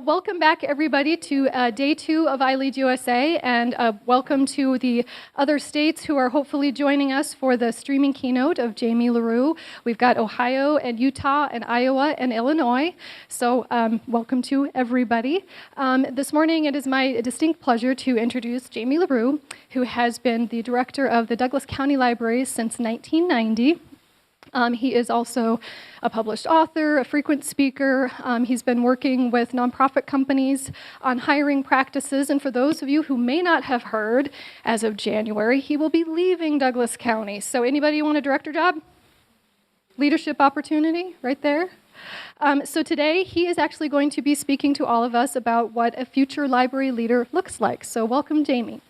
Welcome back, everybody, to day 2 of ILEAD USA, and welcome to the other states who are hopefully joining us for the streaming keynote of Jamie LaRue. We've got Ohio and Utah and Iowa and Illinois, so welcome to everybody. This morning, it is my distinct pleasure to introduce Jamie LaRue, who has been the director of the Douglas County Libraries since 1990. He is also a published author, a frequent speaker. He's been working with nonprofit companies on hiring practices. And for those of you who may not have heard, as of January, he will be leaving Douglas County. So anybody want a director job? Leadership opportunity right there. So today, he is actually going to be speaking to all of us about what a future library leader looks like. So welcome, Jamie.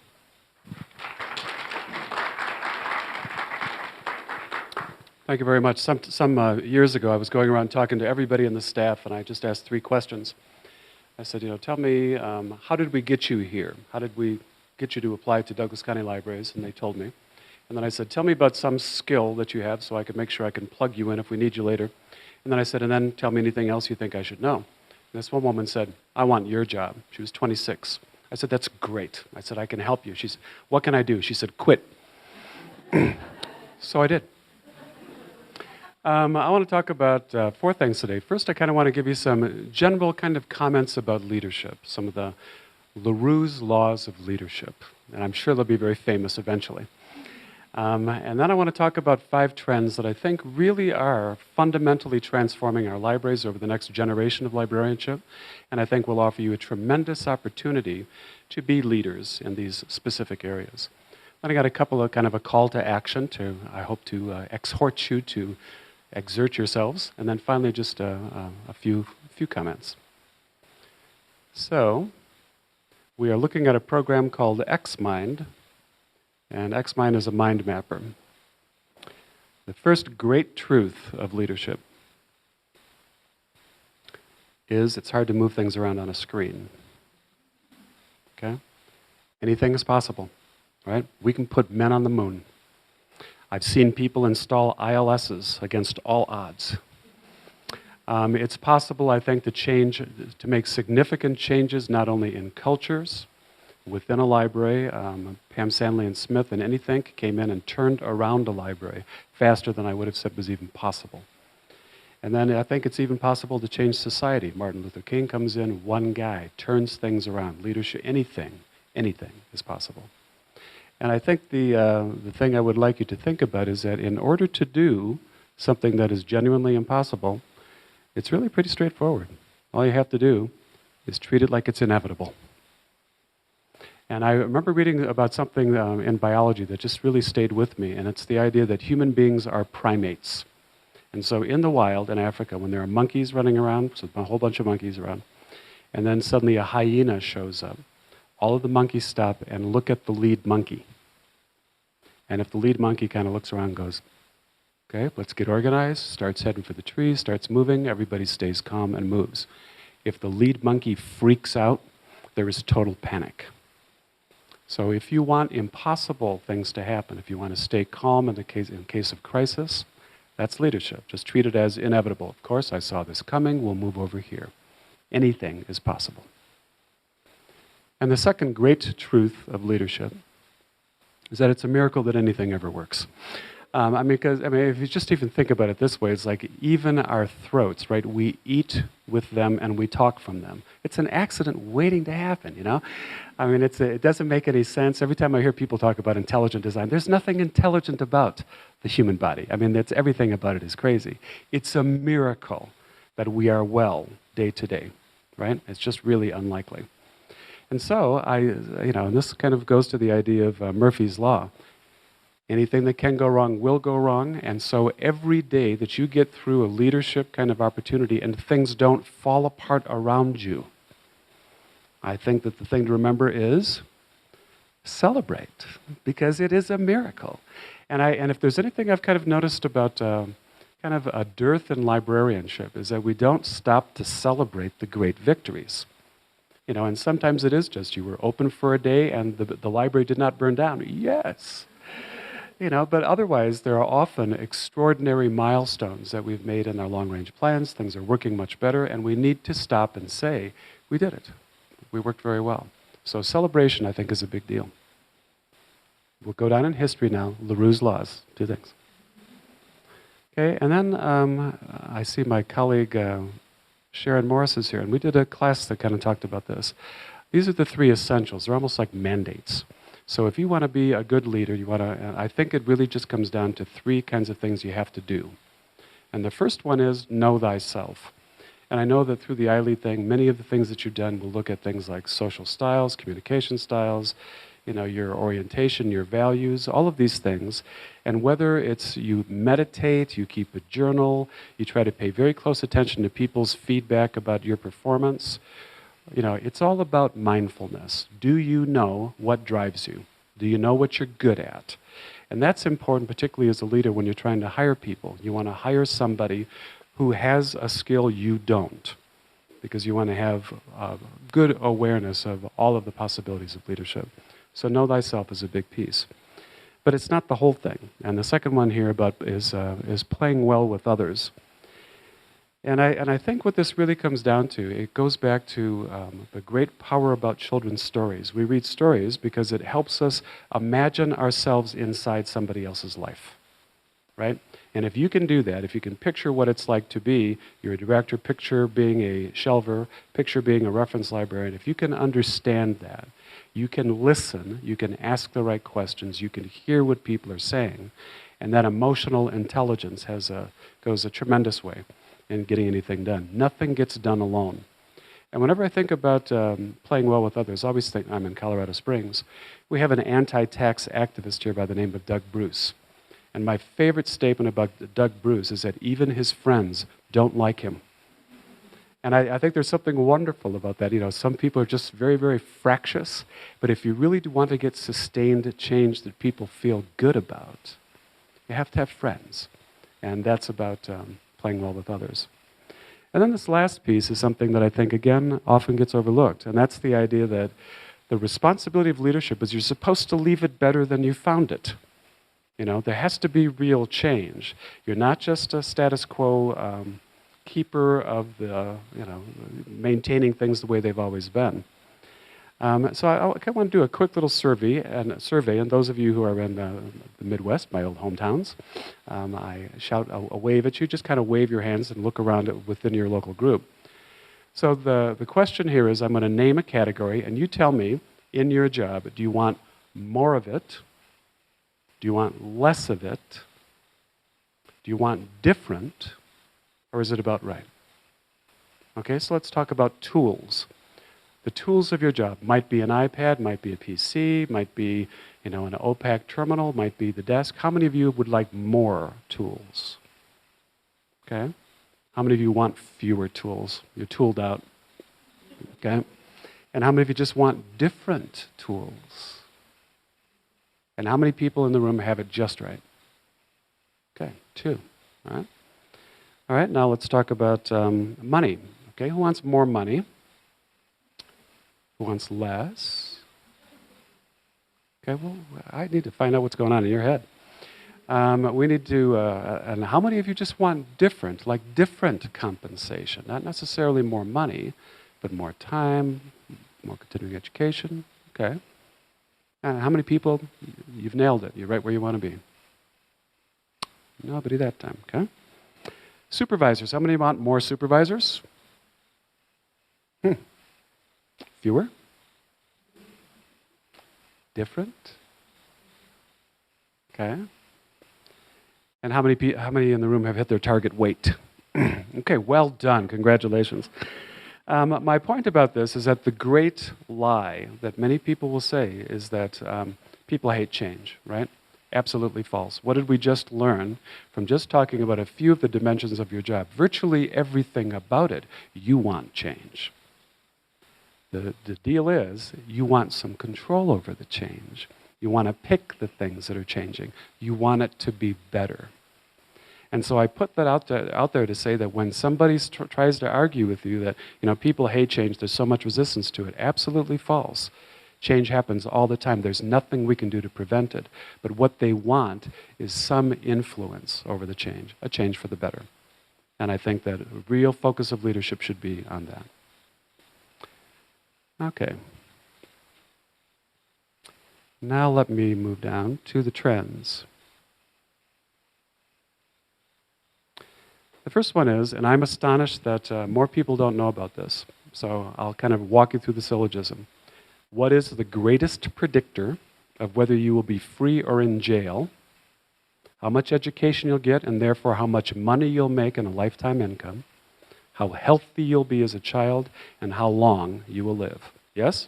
Thank you very much. Some years ago, I was going around talking to everybody in the staff, and I just asked 3 questions. I said, tell me, how did we get you here? How did we get you to apply to Douglas County Libraries? And they told me. And then I said, tell me about some skill that you have so I can make sure I can plug you in if we need you later. And then I said, and then tell me anything else you think I should know. And this one woman said, I want your job. She was 26. I said, that's great. I said, I can help you. She said, what can I do? She said, quit. So I did. I want to talk about 4 things today. First, I kind of want to give you some general kind of comments about leadership, some of the LaRue's laws of leadership, and I'm sure they'll be very famous eventually. And then I want to talk about 5 trends that I think really are fundamentally transforming our libraries over the next generation of librarianship, and I think will offer you a tremendous opportunity to be leaders in these specific areas. Then I got a couple of kind of a call to action to, I hope to exhort you to exert yourselves, and then finally just a few comments. So, we are looking at a program called XMind, and XMind is a mind mapper. The first great truth of leadership is it's hard to move things around on a screen. Okay? Anything is possible, right? We can put men on the moon. I've seen people install ILSs against all odds. It's possible, I think, to make significant changes not only in cultures, within a library. Pam Sandley and Smith and Anythink came in and turned around a library faster than I would have said was even possible. And then I think it's even possible to change society. Martin Luther King comes in, one guy, turns things around. Leadership, anything is possible. And I think the thing I would like you to think about is that in order to do something that is genuinely impossible, it's really pretty straightforward. All you have to do is treat it like it's inevitable. And I remember reading about something in biology that just really stayed with me, and it's the idea that human beings are primates. And so in the wild in Africa, when there are monkeys running around, so a whole bunch of monkeys around, and then suddenly a hyena shows up, all of the monkeys stop and look at the lead monkey. And if the lead monkey kind of looks around and goes, okay, let's get organized, starts heading for the trees, starts moving, everybody stays calm and moves. If the lead monkey freaks out, there is total panic. So if you want impossible things to happen, if you want to stay calm in case of crisis, that's leadership. Just treat it as inevitable. Of course, I saw this coming, we'll move over here. Anything is possible. And the second great truth of leadership is that it's a miracle that anything ever works. If you just even think about it this way, it's like even our throats, right? We eat with them and we talk from them. It's an accident waiting to happen, it doesn't make any sense. Every time I hear people talk about intelligent design, there's nothing intelligent about the human body. Everything about it is crazy. It's a miracle that we are well day to day, right? It's just really unlikely. And so, and this kind of goes to the idea of Murphy's Law. Anything that can go wrong will go wrong, and so every day that you get through a leadership kind of opportunity and things don't fall apart around you, I think that the thing to remember is celebrate, because it is a miracle. And if there's anything I've kind of noticed about kind of a dearth in librarianship is that we don't stop to celebrate the great victories. And sometimes it is just you were open for a day and the library did not burn down. Yes. But otherwise there are often extraordinary milestones that we've made in our long-range plans. Things are working much better, and we need to stop and say, we did it. We worked very well. So celebration, I think, is a big deal. We'll go down in history now, LaRue's laws, 2 things. Okay, and then I see my colleague Sharon Morris is here, and we did a class that kind of talked about this. These are the 3 essentials. They're almost like mandates. So if you want to be a good leader, I think it really just comes down to 3 kinds of things you have to do. And the first one is know thyself. And I know that through the ILEAD thing, many of the things that you've done will look at things like social styles, communication styles, your orientation, your values, all of these things. And whether it's you meditate, you keep a journal, you try to pay very close attention to people's feedback about your performance, it's all about mindfulness. Do you know what drives you? Do you know what you're good at? And that's important, particularly as a leader, when you're trying to hire people. You want to hire somebody who has a skill you don't, because you want to have good awareness of all of the possibilities of leadership. So know thyself is a big piece. But it's not the whole thing. And the second one here is playing well with others. And I think what this really comes down to, it goes back to the great power about children's stories. We read stories because it helps us imagine ourselves inside somebody else's life, right? And if you can do that, if you can picture what it's like to be, you're a director, picture being a shelver, picture being a reference librarian, if you can understand that, you can listen, you can ask the right questions, you can hear what people are saying, and that emotional intelligence goes a tremendous way in getting anything done. Nothing gets done alone. And whenever I think about playing well with others, I always think, I'm in Colorado Springs, we have an anti-tax activist here by the name of Doug Bruce. And my favorite statement about Doug Bruce is that even his friends don't like him. And I think there's something wonderful about that. Some people are just very, very fractious, but if you really do want to get sustained change that people feel good about, you have to have friends. And that's about playing well with others. And then this last piece is something that I think, again, often gets overlooked, and that's the idea that the responsibility of leadership is you're supposed to leave it better than you found it. There has to be real change. You're not just a status quo keeper of the, maintaining things the way they've always been. So I want to do a quick little survey, and those of you who are in the Midwest, my old hometowns, I shout a wave at you. Just kind of wave your hands and look around within your local group. So the question here is, I'm going to name a category, and you tell me, in your job, do you want more of it? Do you want less of it? Do you want different? Or is it about right? Okay, so let's talk about tools. The tools of your job might be an iPad, might be a PC, might be an OPAC terminal, might be the desk. How many of you would like more tools? Okay. How many of you want fewer tools? You're tooled out. Okay. And how many of you just want different tools? And how many people in the room have it just right? Okay, 2. All right. All right, now let's talk about money. Okay, who wants more money? Who wants less? Okay, well, I need to find out what's going on in your head. We need to, and how many of you just want different, like different compensation? Not necessarily more money, but more time, more continuing education. Okay. And how many people, you've nailed it, you're right where you want to be? Nobody that time, okay? Supervisors, how many want more supervisors? Fewer? Different? Okay. And how many in the room have hit their target weight? Okay, well done, congratulations. My point about this is that the great lie that many people will say is that people hate change, right? Absolutely false. What did we just learn from just talking about a few of the dimensions of your job? Virtually everything about it, you want change. The deal is, you want some control over the change. You want to pick the things that are changing. You want it to be better. And so I put that out there to say that when somebody tries to argue with you that people hate change, there's so much resistance to it, absolutely false. Change happens all the time. There's nothing we can do to prevent it. But what they want is some influence over the change, a change for the better. And I think that a real focus of leadership should be on that. Okay. Now let me move down to the trends. The first one is, and I'm astonished that more people don't know about this, so I'll kind of walk you through the syllogism. What is the greatest predictor of whether you will be free or in jail? How much education you'll get, and therefore how much money you'll make in a lifetime income, how healthy you'll be as a child, and how long you will live. Yes?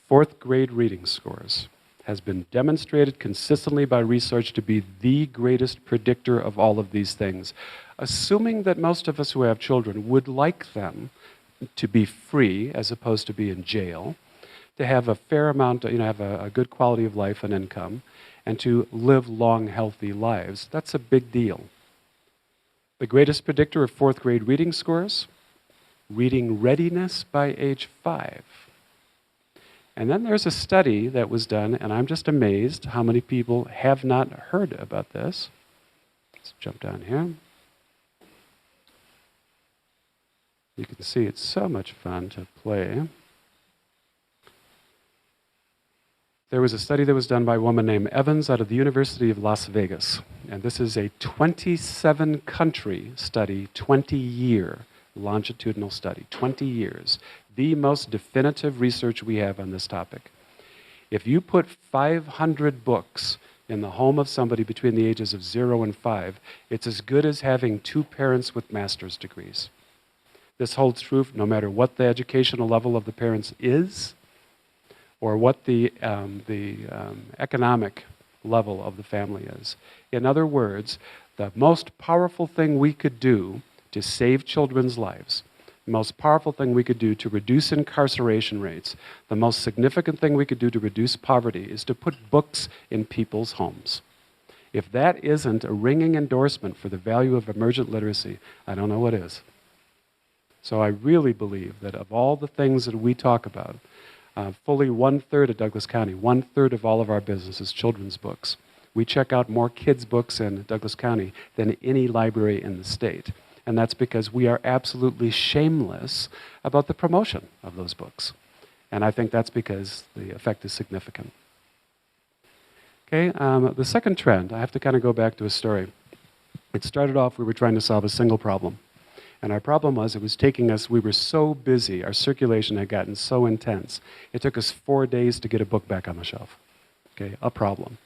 Fourth grade reading scores has been demonstrated consistently by research to be the greatest predictor of all of these things. Assuming that most of us who have children would like them to be free as opposed to be in jail, to have a fair amount, have a good quality of life and income, and to live long, healthy lives. That's a big deal. The greatest predictor of fourth grade reading scores, reading readiness by age 5. And then there's a study that was done, and I'm just amazed how many people have not heard about this. Let's jump down here. You can see it's so much fun to play. There was a study that was done by a woman named Evans out of the University of Las Vegas. And this is a 27-country study, 20-year longitudinal study, 20 years. The most definitive research we have on this topic. If you put 500 books in the home of somebody between the ages of 0 and 5, it's as good as having 2 parents with master's degrees. This holds true no matter what the educational level of the parents is, or what the economic level of the family is. In other words, the most powerful thing we could do to save children's lives, the most powerful thing we could do to reduce incarceration rates, the most significant thing we could do to reduce poverty is to put books in people's homes. If that isn't a ringing endorsement for the value of emergent literacy, I don't know what is. So I really believe that of all the things that we talk about, fully 1/3 of Douglas County, 1/3 of all of our business is children's books. We check out more kids' books in Douglas County than any library in the state. And that's because we are absolutely shameless about the promotion of those books. And I think that's because the effect is significant. Okay, the second trend, I have to kind of go back to a story. It started off, we were trying to solve a single problem. And our problem was, it was taking us, we were so busy, our circulation had gotten so intense, it took us 4 days to get a book back on the shelf. Okay, a problem.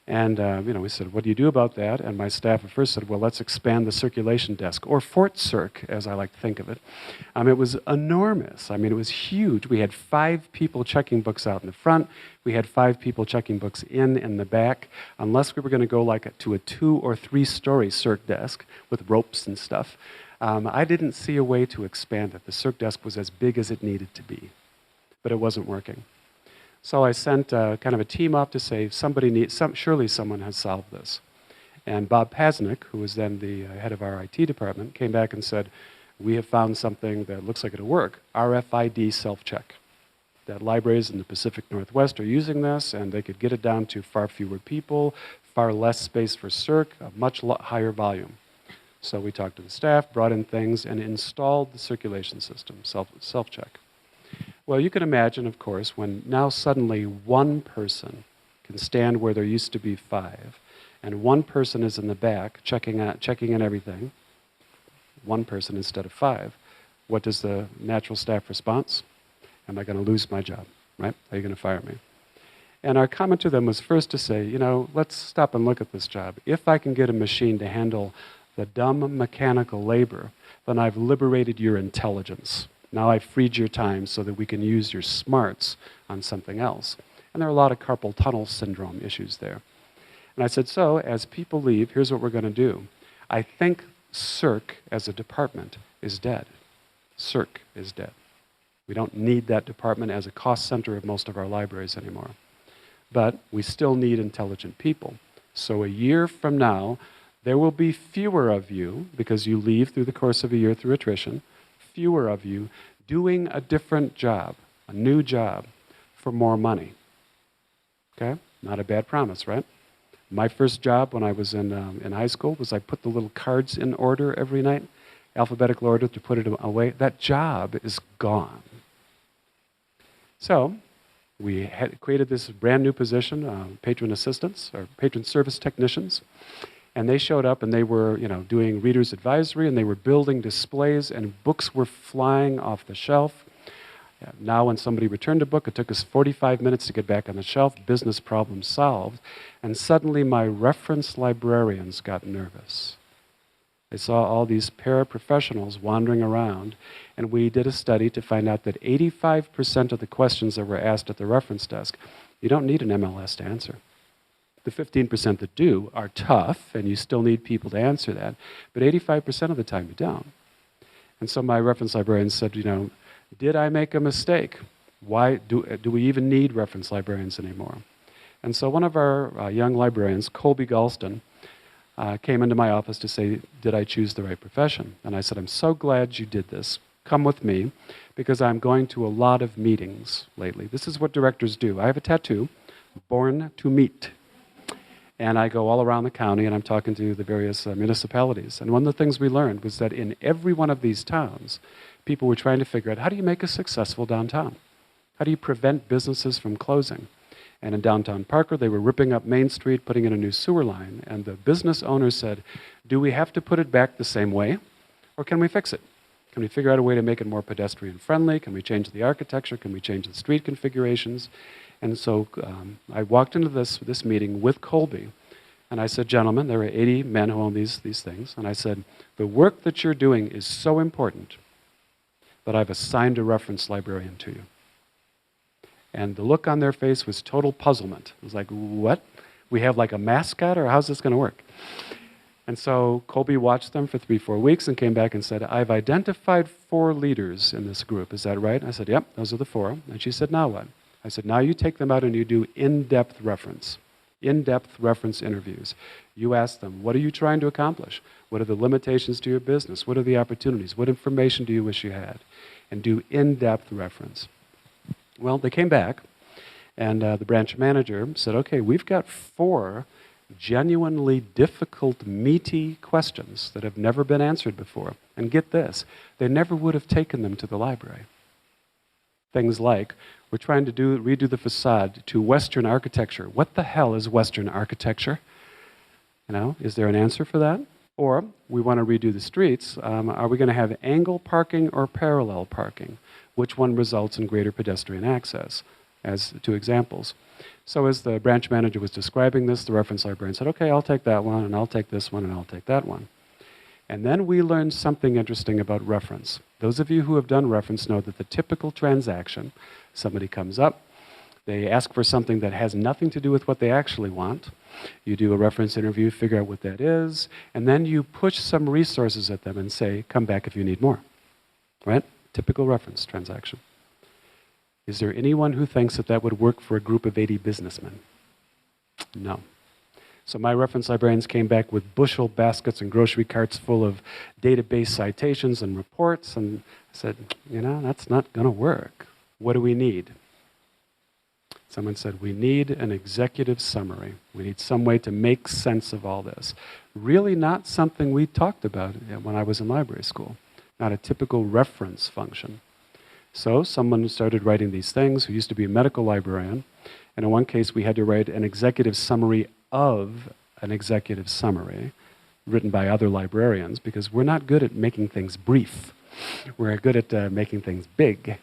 And we said, what do you do about that? And my staff at first said, well, let's expand the circulation desk, or Fort Circ, as I like to think of it. It was enormous. I mean, it was huge. We had 5 people checking books out in the front. We had 5 people checking books in the back. Unless we were going to go to a 2- or 3-story Circ desk with ropes and stuff, I didn't see a way to expand it. The Circ desk was as big as it needed to be, but it wasn't working. So I sent kind of a team up to say, surely someone has solved this. And Bob Pasnick, who was then the head of our IT department, came back and said, we have found something that looks like it'll work, RFID self-check. That libraries in the Pacific Northwest are using this, and they could get it down to far fewer people, far less space for Circ, a much higher volume. So we talked to the staff, brought in things, and installed the circulation system, self-check. Well, you can imagine, of course, when now suddenly one person can stand where there used to be 5, and one person is in the back checking in everything, one person instead of 5, what does the natural staff response? Am I going to lose my job, right? Are you going to fire me? And our comment to them was first to say, let's stop and look at this job. If I can get a machine to handle the dumb mechanical labor, then I've liberated your intelligence. Now I've freed your time so that we can use your smarts on something else. And there are a lot of carpal tunnel syndrome issues there. And I said, so as people leave, here's what we're going to do. I think Circ as a department is dead. Circ is dead. We don't need that department as a cost center of most of our libraries anymore. But we still need intelligent people. So a year from now, there will be fewer of you, because you leave through the course of a year through attrition, fewer of you doing a different job, a new job, for more money. Okay? Not a bad promise, right? My first job when I was in high school was I put the little cards in order every night. alphabetical order to put it away. That job is gone. So we had created this brand new position, patron assistants or patron service technicians. And they showed up and they were, doing reader's advisory and they were building displays and books were flying off the shelf. Now when somebody returned a book, it took us 45 minutes to get back on the shelf, business problem solved. And suddenly my reference librarians got nervous. They saw all these paraprofessionals wandering around, and we did a study to find out that 85% of the questions that were asked at the reference desk, you don't need an MLS to answer. The 15% that do are tough, and you still need people to answer that, but 85% of the time you don't. And so my reference librarians said, did I make a mistake? Why do we even need reference librarians anymore? And so one of our young librarians, Colby Galston, came into my office to say, did I choose the right profession? And I said, I'm so glad you did this. Come with me, because I'm going to a lot of meetings lately. This is what directors do. I have a tattoo, born to meet. And I go all around the county and I'm talking to the various municipalities. And one of the things we learned was that in every one of these towns, people were trying to figure out, how do you make a successful downtown? How do you prevent businesses from closing? And in downtown Parker, they were ripping up Main Street, putting in a new sewer line. And the business owner said, do we have to put it back the same way? Or can we fix it? Can we figure out a way to make it more pedestrian friendly? Can we change the architecture? Can we change the street configurations? And so I walked into this meeting with Colby, and I said, gentlemen, there are 80 men who own these things, and I said, the work that you're doing is so important that I've assigned a reference librarian to you. And the look on their face was total puzzlement. It was like, what? We have like a mascot, or how's this going to work? And so Colby watched them for 3-4 weeks and came back and said, I've identified 4 leaders in this group. Is that right? And I said, yep, those are the 4. And she said, now what? I said, now you take them out and you do in-depth reference interviews. You ask them, what are you trying to accomplish? What are the limitations to your business? What are the opportunities? What information do you wish you had? And do in-depth reference. Well, they came back, and the branch manager said, okay, we've got 4 genuinely difficult, meaty questions that have never been answered before. And get this, they never would have taken them to the library. Things like, we're trying to redo the facade to Western architecture. What the hell is Western architecture? Is there an answer for that? Or, we want to redo the streets. Are we going to have angle parking or parallel parking? Which one results in greater pedestrian access? As 2 examples. So as the branch manager was describing this, the reference librarian said, okay, I'll take that one, and I'll take this one, and I'll take that one. And then we learned something interesting about reference. Those of you who have done reference know that the typical transaction, somebody comes up, they ask for something that has nothing to do with what they actually want. You do a reference interview, figure out what that is, and then you push some resources at them and say, come back if you need more. Right? Typical reference transaction. Is there anyone who thinks that that would work for a group of 80 businessmen? No. So my reference librarians came back with bushel baskets and grocery carts full of database citations and reports, and I said, that's not going to work. What do we need? Someone said, we need an executive summary. We need some way to make sense of all this. Really not something we talked about when I was in library school. Not a typical reference function. So someone started writing these things who used to be a medical librarian, and in one case we had to write an executive summary of an executive summary written by other librarians, because we're not good at making things brief. We're good at making things big.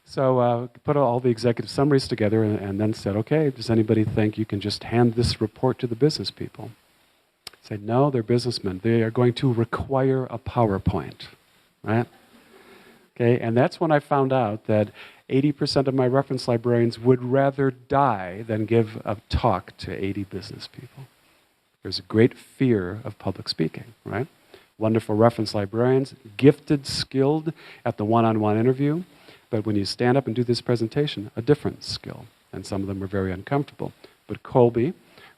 So put all the executive summaries together and then said, okay, does anybody think you can just hand this report to the business people? I said, no, they're businessmen. They are going to require a PowerPoint, right? Okay, and that's when I found out that 80% of my reference librarians would rather die than give a talk to 80 business people. There's a great fear of public speaking, right? Wonderful reference librarians, gifted, skilled at the one-on-one interview, but when you stand up and do this presentation, a different skill, and some of them are very uncomfortable. But Colby,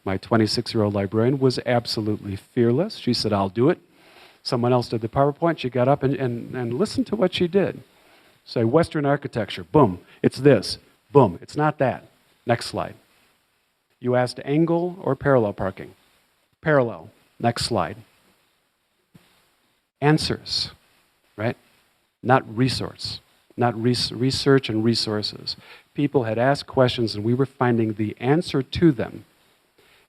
my 26-year-old librarian, was absolutely fearless. She said, I'll do it. Someone else did the PowerPoint. She got up and listened to what she did. Say, Western architecture, boom, it's this, boom, it's not that. Next slide. You asked angle or parallel parking. Parallel, next slide. answers, right? Not resource, not research and resources. People had asked questions and we were finding the answer to them.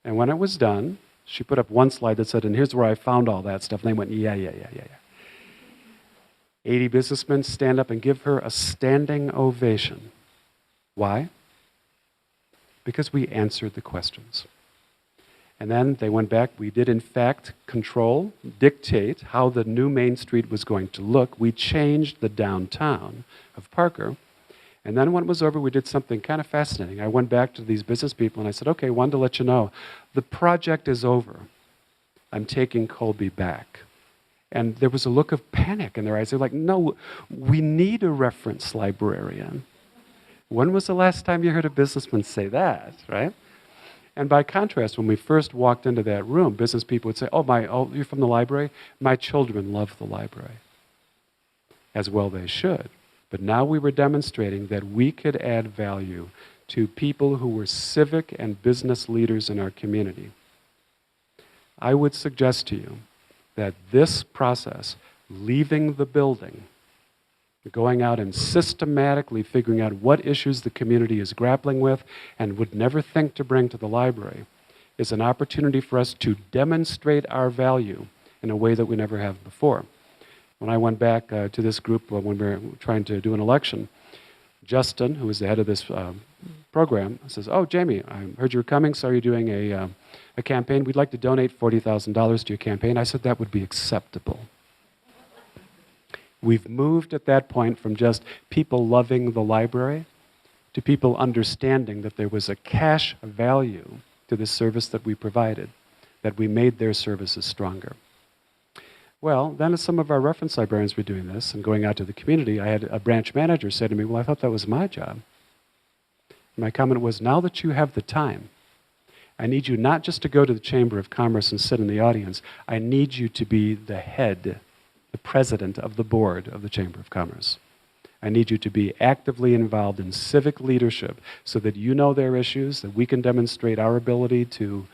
And when it was done, she put up one slide that said, and here's where I found all that stuff. And they went, yeah. 80 businessmen stand up and give her a standing ovation. Why? Because we answered the questions. And then they went back. We did, in fact, dictate how the new Main Street was going to look. We changed the downtown of Parker. And then when it was over, we did something kind of fascinating. I went back to these business people and I said, okay, wanted to let you know, the project is over. I'm taking Colby back. And there was a look of panic in their eyes. They're like, no, we need a reference librarian. When was the last time you heard a businessman say that, right? And by contrast, when we first walked into that room, business people would say, oh, you're from the library? My children love the library. As well they should. But now we were demonstrating that we could add value to people who were civic and business leaders in our community. I would suggest to you that this process, leaving the building, going out and systematically figuring out what issues the community is grappling with and would never think to bring to the library, is an opportunity for us to demonstrate our value in a way that we never have before. When I went back to this group when we were trying to do an election, Justin, who was the head of this program, says, oh, Jamie, I heard you were coming, so you're doing a campaign. We'd like to donate $40,000 to your campaign. I said that would be acceptable. We've moved at that point from just people loving the library to people understanding that there was a cash value to the service that we provided, that we made their services stronger. Well, then as some of our reference librarians were doing this and going out to the community, I had a branch manager say to me, well, I thought that was my job. And my comment was, now that you have the time, I need you not just to go to the Chamber of Commerce and sit in the audience, I need you to be the head, the president of the board of the Chamber of Commerce. I need you to be actively involved in civic leadership so that you know their issues, that we can demonstrate our ability to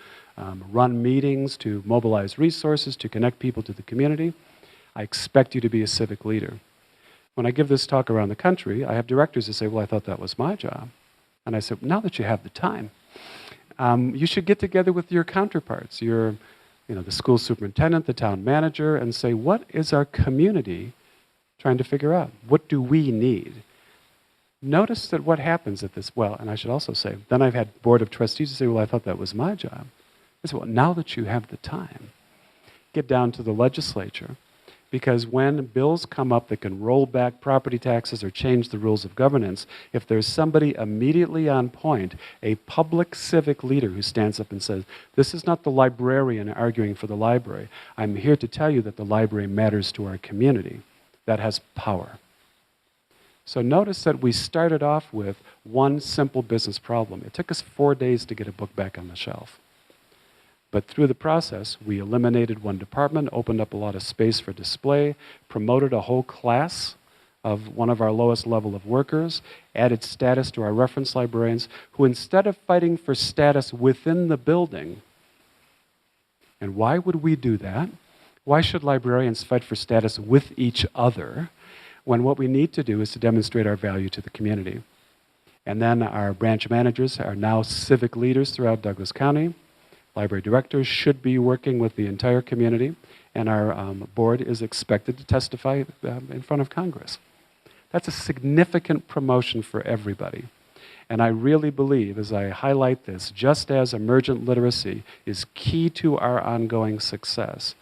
run meetings, to mobilize resources, to connect people to the community. I expect you to be a civic leader. When I give this talk around the country, I have directors that say, well, I thought that was my job. And I said, now that you have the time, you should get together with your counterparts, the school superintendent, the town manager, and say, what is our community trying to figure out? What do we need? Notice that what happens at this, and I should also say, then I've had board of trustees who say, well, I thought that was my job. I said, well, now that you have the time, get down to the legislature, because when bills come up that can roll back property taxes or change the rules of governance, if there's somebody immediately on point, a public civic leader who stands up and says, this is not the librarian arguing for the library. I'm here to tell you that the library matters to our community. That has power. So notice that we started off with one simple business problem. It took us 4 days to get a book back on the shelf. But through the process, we eliminated one department, opened up a lot of space for display, promoted a whole class of one of our lowest level of workers, added status to our reference librarians, who instead of fighting for status within the building, and why would we do that? Why should librarians fight for status with each other when what we need to do is to demonstrate our value to the community? And then our branch managers are now civic leaders throughout Douglas County. Library directors should be working with the entire community, and our board is expected to testify in front of Congress. That's a significant promotion for everybody. And I really believe, as I highlight this, just as emergent literacy is key to our ongoing success,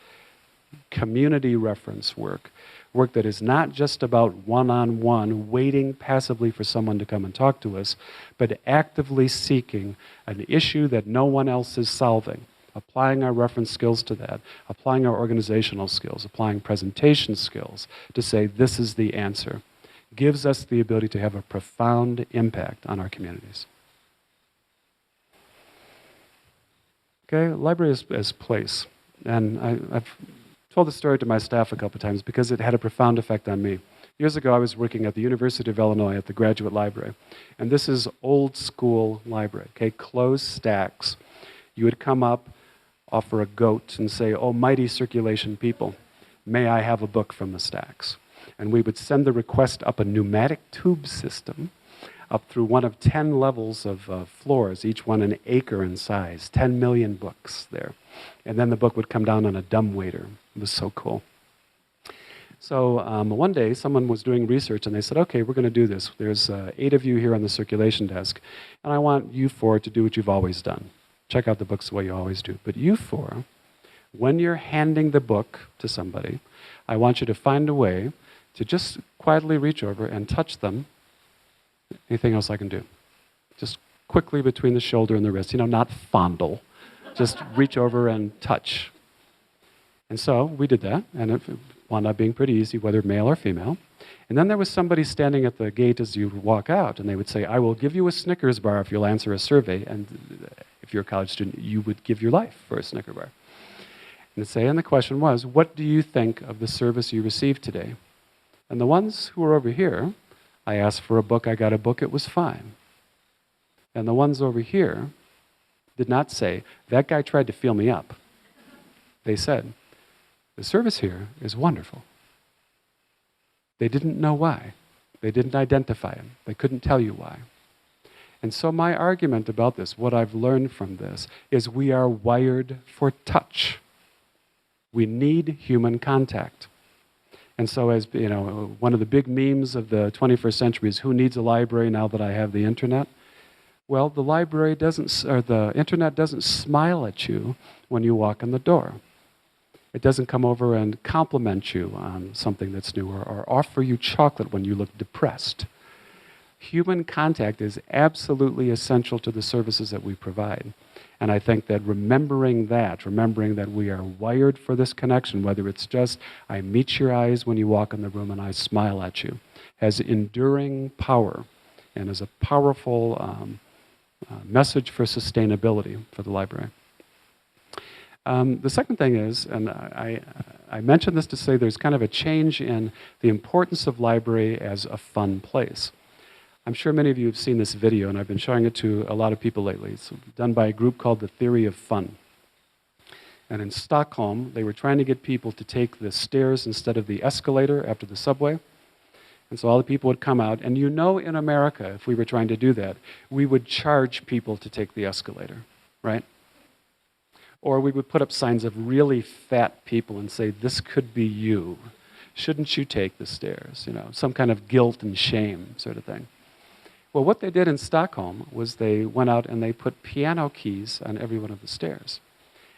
community reference work that is not just about one-on-one, waiting passively for someone to come and talk to us, but actively seeking an issue that no one else is solving, applying our reference skills to that, applying our organizational skills, applying presentation skills to say this is the answer, gives us the ability to have a profound impact on our communities. Okay, library as place. And I've told the story to my staff a couple of times because it had a profound effect on me. Years ago, I was working at the University of Illinois at the Graduate Library. And this is old school library, okay, closed stacks. You would come up, offer a goat, and say, oh, mighty circulation people. may I have a book from the stacks? And we would send the request up a pneumatic tube system up through one of 10 levels of floors, each one an acre in size, 10 million books there. And then the book would come down on a dumbwaiter. It was so cool. So one day, someone was doing research, and they said, okay, we're going to do this. There's 8 of you here on the circulation desk, and I want you 4 to do what you've always done. Check out the books the way you always do. But you 4, when you're handing the book to somebody, I want you to find a way to just quietly reach over and touch them. Anything else I can do? Just quickly between the shoulder and the wrist. Not fondle. Just reach over and touch. And so we did that, and it wound up being pretty easy, whether male or female. And then there was somebody standing at the gate as you walk out, and they would say, I will give you a Snickers bar if you'll answer a survey. And if you're a college student, you would give your life for a Snickers bar. And the question was, what do you think of the service you received today? And the ones who were over here, I asked for a book, I got a book, it was fine. And the ones over here did not say, that guy tried to feel me up. They said, the service here is wonderful. They didn't know why. They didn't identify him. They couldn't tell you why. And so my argument about this, what I've learned from this, is we are wired for touch. We need human contact. And so as one of the big memes of the 21st century is, who needs a library now that I have the internet? Well, the library doesn't, or the internet doesn't smile at you when you walk in the door. It doesn't come over and compliment you on something that's new or offer you chocolate when you look depressed. Human contact is absolutely essential to the services that we provide. And I think that remembering that we are wired for this connection, whether it's just I meet your eyes when you walk in the room and I smile at you, has enduring power and is a powerful message for sustainability for the library. The second thing is, and I mentioned this to say there's kind of a change in the importance of library as a fun place. I'm sure many of you have seen this video, and I've been showing it to a lot of people lately. It's done by a group called The Theory of Fun. And in Stockholm, they were trying to get people to take the stairs instead of the escalator after the subway. And so all the people would come out, and in America, if we were trying to do that, we would charge people to take the escalator, right? Or we would put up signs of really fat people and say, this could be you. Shouldn't you take the stairs? Some kind of guilt and shame sort of thing. Well, what they did in Stockholm was they went out and they put piano keys on every one of the stairs.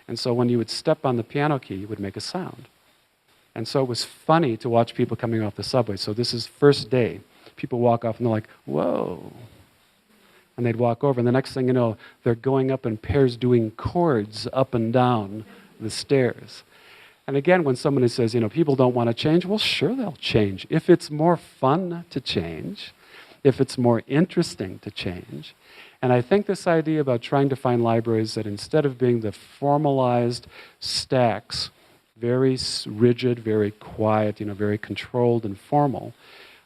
And so when you would step on the piano key, it would make a sound. And so it was funny to watch people coming off the subway. So this is first day. People walk off and they're like, whoa. And they'd walk over, and the next thing you know, they're going up in pairs doing chords up and down the stairs. And again, when somebody says, people don't want to change, well, sure they'll change. If it's more fun to change, if it's more interesting to change. And I think this idea about trying to find libraries that instead of being the formalized stacks, very rigid, very quiet, very controlled and formal,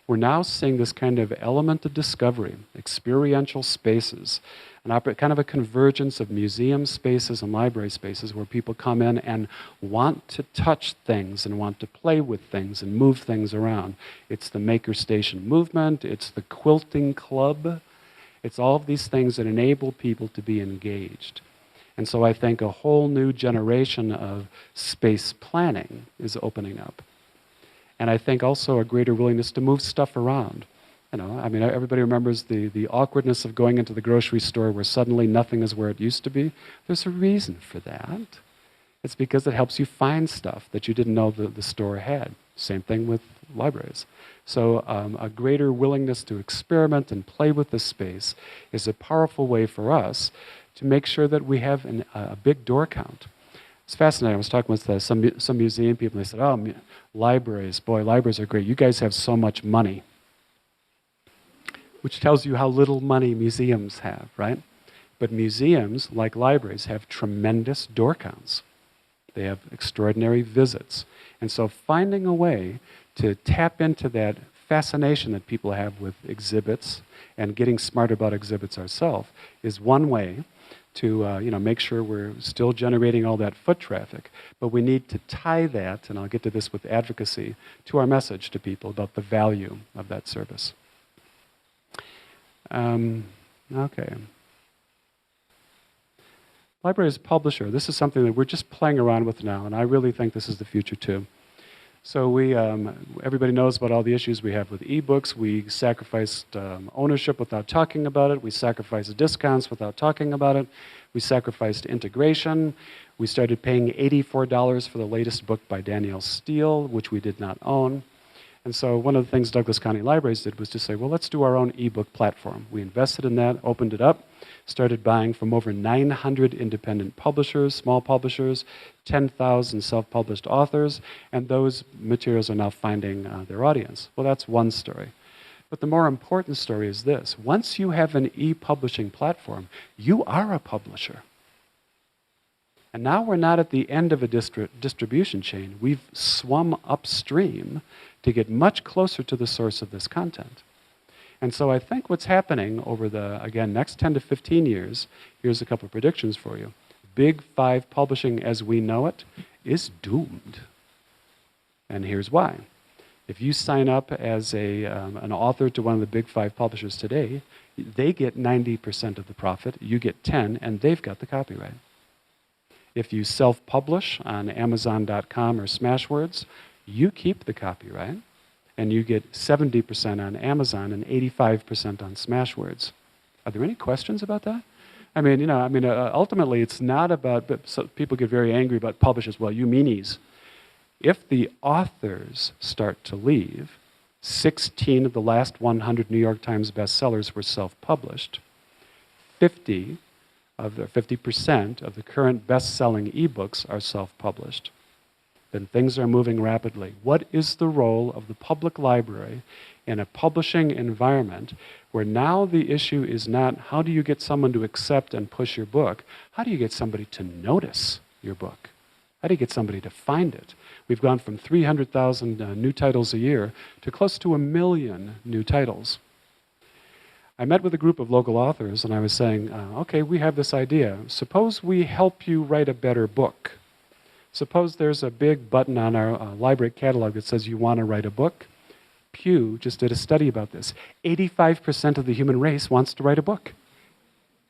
we're now seeing this kind of element of discovery, experiential spaces, kind of a convergence of museum spaces and library spaces where people come in and want to touch things and want to play with things and move things around. It's the Maker Station movement, it's the quilting club, it's all of these things that enable people to be engaged. And so I think a whole new generation of space planning is opening up. And I think also a greater willingness to move stuff around. Everybody remembers the awkwardness of going into the grocery store where suddenly nothing is where it used to be. There's a reason for that. It's because it helps you find stuff that you didn't know the store had. Same thing with libraries. So a greater willingness to experiment and play with the space is a powerful way for us to make sure that we have a big door count. It's fascinating. I was talking with some museum people, and they said, oh, libraries, boy, libraries are great. You guys have so much money. Which tells you how little money museums have, right? But museums, like libraries, have tremendous door counts. They have extraordinary visits. And so finding a way to tap into that fascination that people have with exhibits and getting smart about exhibits ourselves is one way to make sure we're still generating all that foot traffic. But we need to tie that, and I'll get to this with advocacy, to our message to people about the value of that service. Okay. Library as publisher, this is something that we're just playing around with now, and I really think this is the future too. So everybody knows about all the issues we have with ebooks. We sacrificed ownership without talking about it. We sacrificed discounts without talking about it. We sacrificed integration. We started paying $84 for the latest book by Danielle Steele, which we did not own. And so one of the things Douglas County Libraries did was to say, well, let's do our own ebook platform. We invested in that, opened it up, started buying from over 900 independent publishers, small publishers, 10,000 self-published authors, and those materials are now finding their audience. Well, that's one story. But the more important story is this. Once you have an e-publishing platform, you are a publisher. And now we're not at the end of a distribution chain. We've swum upstream to get much closer to the source of this content. And so I think what's happening over the, again, next 10 to 15 years, here's a couple of predictions for you. Big Five publishing as we know it is doomed. And here's why. If you sign up as an author to one of the Big Five publishers today, they get 90% of the profit, you get 10, and they've got the copyright. If you self-publish on Amazon.com or Smashwords, you keep the copyright, and you get 70% on Amazon and 85% on Smashwords. Are there any questions about that? I mean, ultimately, it's not about, so people get very angry about publishers. Well, you meanies. If the authors start to leave, 16 of the last 100 New York Times bestsellers were self-published. 50% of the current best-selling ebooks are self-published. Then things are moving rapidly. What is the role of the public library in a publishing environment where now the issue is not how do you get someone to accept and push your book, how do you get somebody to notice your book? How do you get somebody to find it? We've gone from 300,000 new titles a year to close to 1 million new titles. I met with a group of local authors and I was saying, okay, we have this idea. Suppose we help you write a better book. Suppose there's a big button on our library catalog that says you want to write a book. Pew just did a study about this. 85% of the human race wants to write a book.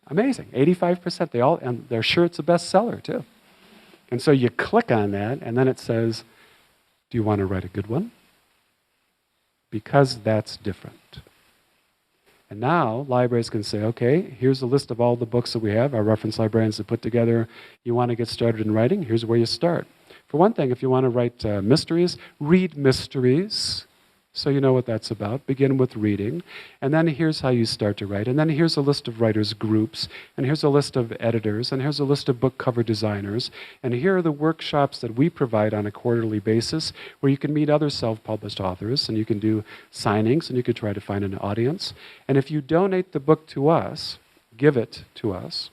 Amazing, 85%. And they're sure it's a bestseller too. And so you click on that and then it says, do you want to write a good one? Because that's different. And now libraries can say, okay, here's a list of all the books that we have, our reference librarians have put together. You want to get started in writing? Here's where you start. For one thing, if you want to write mysteries, read mysteries. So you know what that's about. Begin with reading. And then here's how you start to write. And then here's a list of writers' groups. And here's a list of editors. And here's a list of book cover designers. And here are the workshops that we provide on a quarterly basis where you can meet other self-published authors and you can do signings and you can try to find an audience. And if you donate the book to us, give it to us,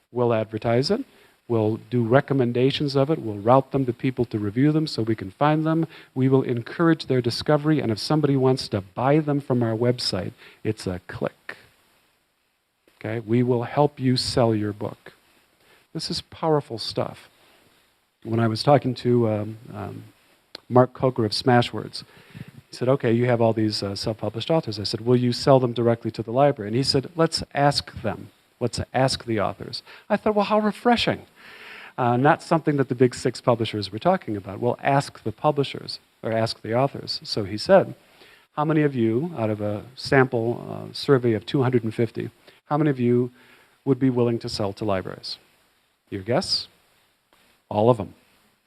we'll advertise it. We'll do recommendations of it. We'll route them to people to review them so we can find them. We will encourage their discovery. And if somebody wants to buy them from our website, it's a click. Okay? We will help you sell your book. This is powerful stuff. When I was talking to Mark Coker of Smashwords, he said, okay, you have all these self-published authors. I said, will you sell them directly to the library? And he said, let's ask them. Let's ask the authors. I thought, well, how refreshing. Not something that the big six publishers were talking about. Well, ask the publishers, or ask the authors. So he said, how many of you, out of a sample survey of 250, how many of you would be willing to sell to libraries? Your guess? All of them,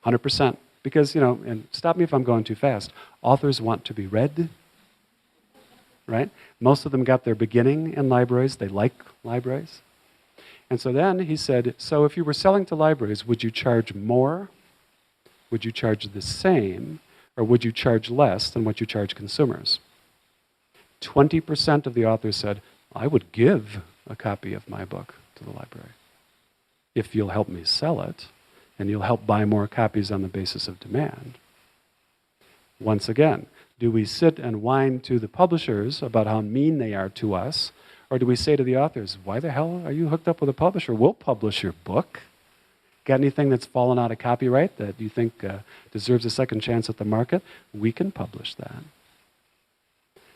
100%. Because, and stop me if I'm going too fast, authors want to be read, right? Most of them got their beginning in libraries. They like libraries. And so then he said, so if you were selling to libraries, would you charge more? Would you charge the same? Or would you charge less than what you charge consumers? 20% of the authors said, I would give a copy of my book to the library if you'll help me sell it and you'll help buy more copies on the basis of demand. Once again, do we sit and whine to the publishers about how mean they are to us, Or do we say to the authors, why the hell are you hooked up with a publisher? We'll publish your book. Got anything that's fallen out of copyright that you think deserves a second chance at the market? We can publish that.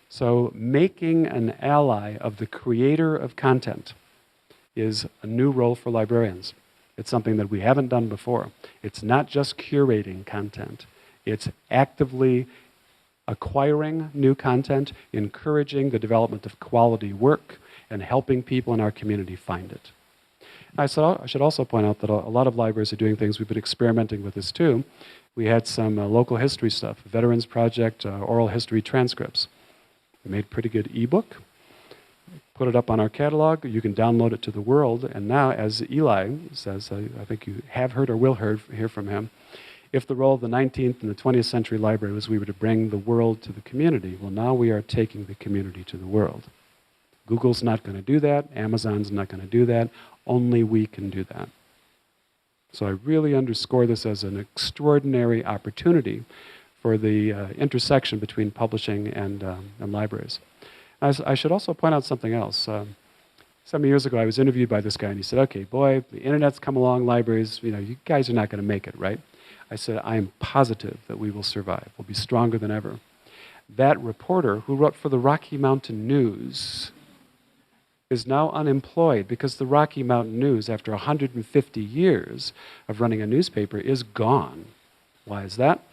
So making an ally of the creator of content is a new role for librarians. It's something that we haven't done before. It's not just curating content. It's actively acquiring new content, encouraging the development of quality work, and helping people in our community find it. I should also point out that a lot of libraries are doing things. We've been experimenting with this too. We had some local history stuff, Veterans Project, oral history transcripts. We made a pretty good ebook, put it up on our catalog. You can download it to the world. And now, as Eli says, I think you have heard or will hear from him, if the role of the 19th and the 20th century library was we were to bring the world to the community, well, now we are taking the community to the world. Google's not going to do that. Amazon's not going to do that. Only we can do that. So I really underscore this as an extraordinary opportunity for the intersection between publishing and libraries. I should also point out something else. Some years ago, I was interviewed by this guy, and he said, okay, boy, the internet's come along, libraries, you guys are not going to make it, right? I said, I am positive that we will survive. We'll be stronger than ever. That reporter who wrote for the Rocky Mountain News is now unemployed because the Rocky Mountain News, after 150 years of running a newspaper, is gone. Why is that?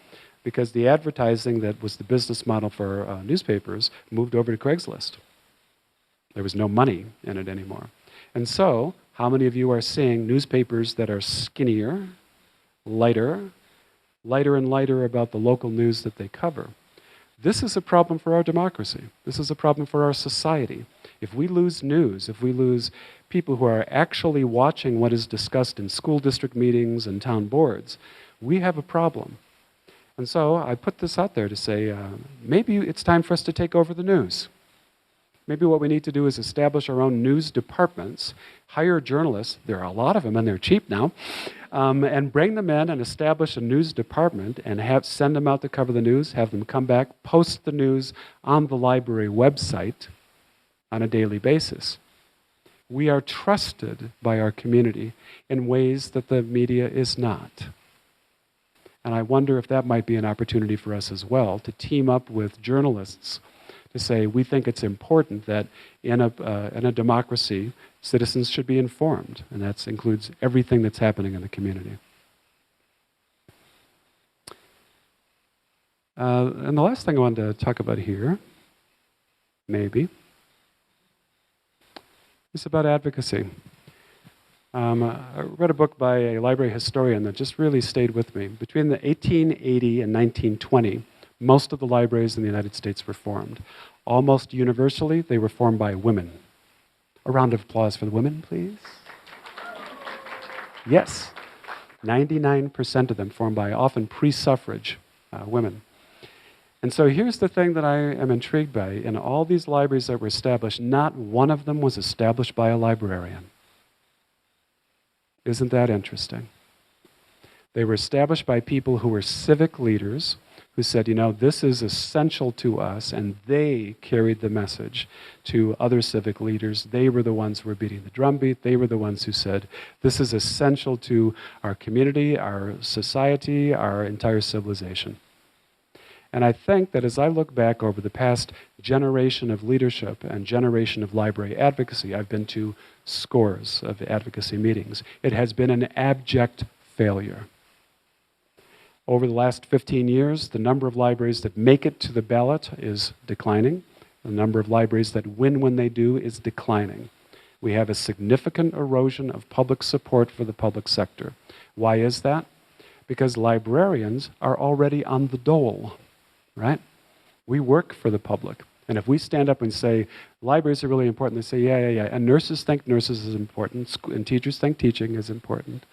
Because the advertising that was the business model for newspapers moved over to Craigslist. There was no money in it anymore. And so, how many of you are seeing newspapers that are skinnier, lighter and lighter about the local news that they cover? This is a problem for our democracy. This is a problem for our society. If we lose news, if we lose people who are actually watching what is discussed in school district meetings and town boards, we have a problem. And so I put this out there to say, maybe it's time for us to take over the news. Maybe what we need to do is establish our own news departments, hire journalists, there are a lot of them and they're cheap now, and bring them in and establish a news department and send them out to cover the news, have them come back, post the news on the library website on a daily basis. We are trusted by our community in ways that the media is not. And I wonder if that might be an opportunity for us as well, to team up with journalists to say, we think it's important that in a democracy, citizens should be informed, and that includes everything that's happening in the community. And the last thing I wanted to talk about here, maybe, is about advocacy. I read a book by a library historian that just really stayed with me. Between the 1880 and 1920, most of the libraries in the United States were formed. Almost universally, they were formed by women. A round of applause for the women, please. Yes, 99% of them formed by often pre-suffrage women. And so here's the thing that I am intrigued by. In all these libraries that were established, not one of them was established by a librarian. Isn't that interesting? They were established by people who were civic leaders, who said, this is essential to us, and they carried the message to other civic leaders. They were the ones who were beating the drumbeat. They were the ones who said, this is essential to our community, our society, our entire civilization. And I think that as I look back over the past generation of leadership and generation of library advocacy, I've been to scores of advocacy meetings. It has been an abject failure. Over the last 15 years, the number of libraries that make it to the ballot is declining. The number of libraries that win when they do is declining. We have a significant erosion of public support for the public sector. Why is that? Because librarians are already on the dole, right? We work for the public. And if we stand up and say, libraries are really important, they say, yeah. And nurses think nurses is important, and teachers think teaching is important.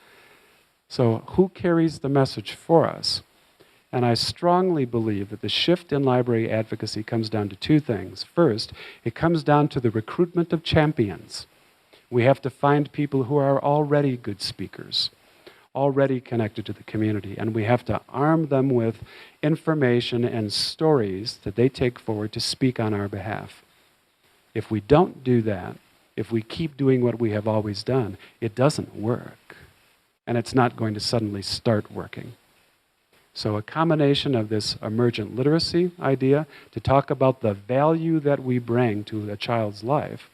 So who carries the message for us? And I strongly believe that the shift in library advocacy comes down to two things. First, it comes down to the recruitment of champions. We have to find people who are already good speakers, already connected to the community, and we have to arm them with information and stories that they take forward to speak on our behalf. If we don't do that, if we keep doing what we have always done, it doesn't work. And it's not going to suddenly start working. So a combination of this emergent literacy idea to talk about the value that we bring to a child's life,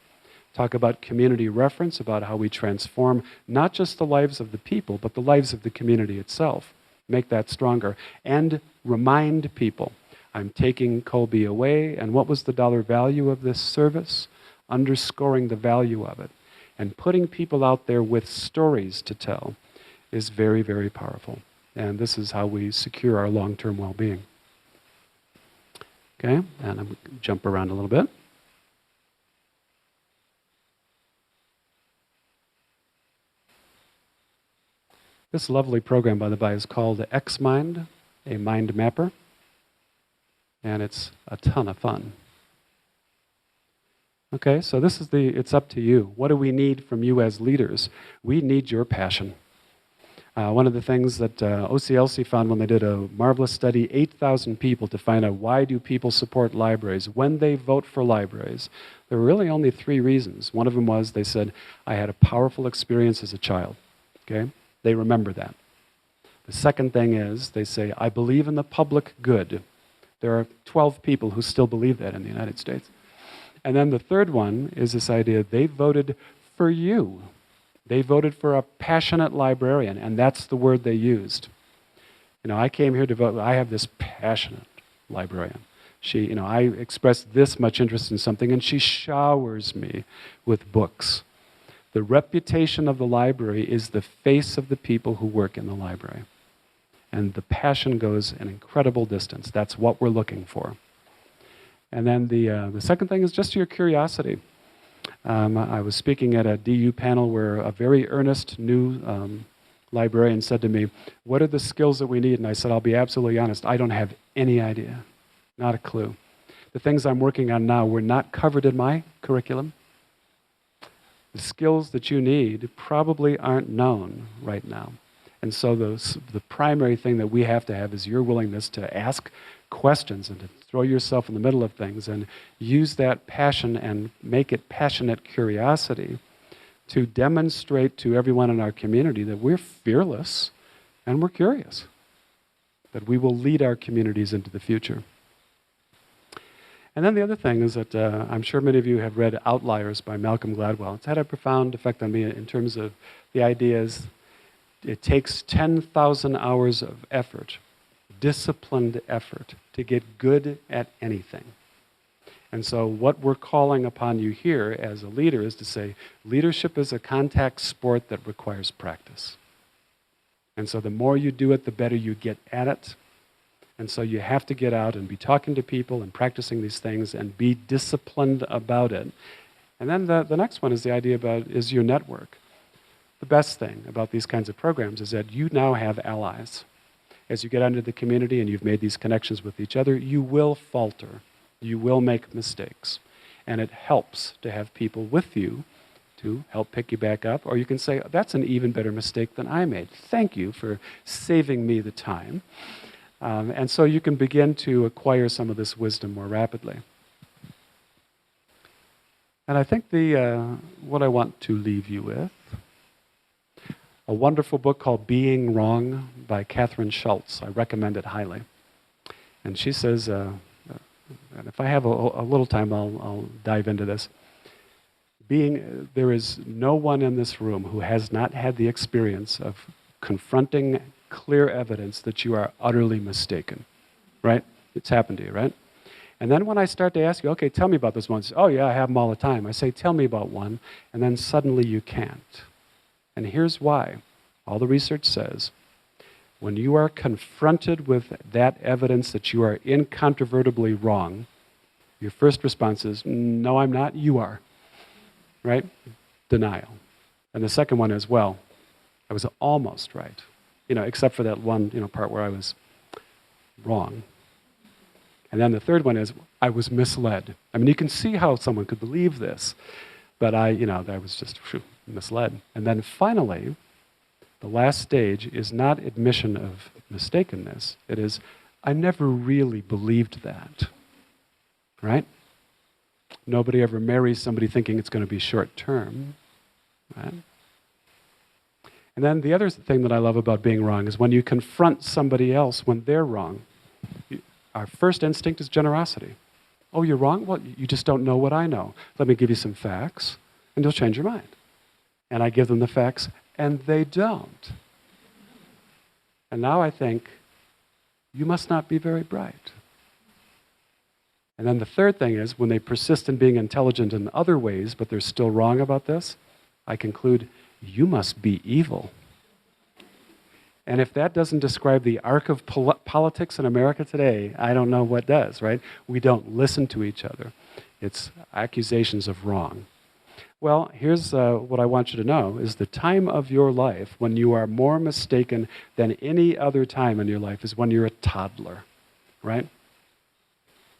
talk about community reference, about how we transform not just the lives of the people, but the lives of the community itself, make that stronger, and remind people, I'm taking Colby away, and what was the dollar value of this service? Underscoring the value of it. And putting people out there with stories to tell is very, very powerful. And this is how we secure our long-term well-being. Okay, and I'm going to jump around a little bit. This lovely program, by the by, is called X-Mind, a mind mapper. And it's a ton of fun. Okay, so this is it's up to you. What do we need from you as leaders? We need your passion. One of the things that OCLC found when they did a marvelous study, 8,000 people to find out why do people support libraries. When they vote for libraries, there were really only 3 reasons. One of them was they said, I had a powerful experience as a child. Okay, they remember that. The second thing is they say, I believe in the public good. There are 12 people who still believe that in the United States. And then the third one is this idea, they voted for you. They voted for a passionate librarian, and that's the word they used. You know, I came here to vote, I have this passionate librarian. She, you know, I express this much interest in something, and she showers me with books. The reputation of the library is the face of the people who work in the library. And the passion goes an incredible distance. That's what we're looking for. And then the second thing is just your curiosity. I was speaking at a DU panel where a very earnest new librarian said to me, what are the skills that we need? And I said, I'll be absolutely honest, I don't have any idea, not a clue. The things I'm working on now were not covered in my curriculum. The skills that you need probably aren't known right now. And so the primary thing that we have to have is your willingness to ask questions and to throw yourself in the middle of things and use that passion and make it passionate curiosity to demonstrate to everyone in our community that we're fearless and we're curious, that we will lead our communities into the future. And then the other thing is that I'm sure many of you have read Outliers by Malcolm Gladwell. It's had a profound effect on me in terms of the ideas. It takes 10,000 hours of effort, disciplined effort, to get good at anything. And so what we're calling upon you here as a leader is to say, leadership is a contact sport that requires practice. And so the more you do it, the better you get at it. And so you have to get out and be talking to people and practicing these things and be disciplined about it. And then the next one is the idea about is your network. The best thing about these kinds of programs is that you now have allies. As you get out into the community and you've made these connections with each other, you will falter. You will make mistakes. And it helps to have people with you to help pick you back up. Or you can say, that's an even better mistake than I made. Thank you for saving me the time. And so you can begin to acquire some of this wisdom more rapidly. And I think what I want to leave you with, a wonderful book called Being Wrong by Catherine Schultz. I recommend it highly. And she says, and if I have a little time, I'll dive into this. There is no one in this room who has not had the experience of confronting clear evidence that you are utterly mistaken, right? It's happened to you, right? And then when I start to ask you, okay, tell me about this one. Oh yeah, I have them all the time. I say, tell me about one. And then suddenly you can't. And here's why. All the research says, when you are confronted with that evidence that you are incontrovertibly wrong, your first response is, no, I'm not, you are. Right? Denial. And the second one is, well, I was almost right. Except for that one, part where I was wrong. And then the third one is, I was misled. I mean, you can see how someone could believe this, but I was just misled. And then finally, the last stage is not admission of mistakenness. It is, I never really believed that. Right? Nobody ever marries somebody thinking it's going to be short term. Right? And then the other thing that I love about being wrong is when you confront somebody else when they're wrong, our first instinct is generosity. Oh, you're wrong? Well, you just don't know what I know. Let me give you some facts, and you'll change your mind. And I give them the facts, and they don't. And now I think, you must not be very bright. And then the third thing is, when they persist in being intelligent in other ways, but they're still wrong about this, I conclude, you must be evil. And if that doesn't describe the arc of politics in America today, I don't know what does, right? We don't listen to each other. It's accusations of wrong. Well, here's what I want you to know, is the time of your life when you are more mistaken than any other time in your life is when you're a toddler, right?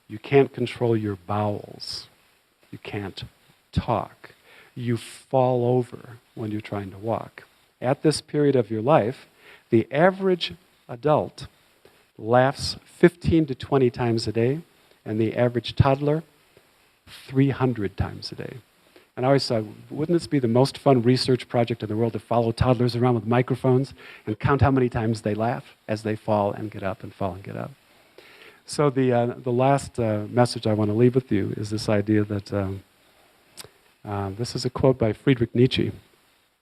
You can't control your bowels. You can't talk. You fall over when you're trying to walk. At this period of your life, the average adult laughs 15 to 20 times a day, and the average toddler 300 times a day. And I always thought, wouldn't this be the most fun research project in the world to follow toddlers around with microphones and count how many times they laugh as they fall and get up and fall and get up? So the last message I want to leave with you is this idea that, this is a quote by Friedrich Nietzsche,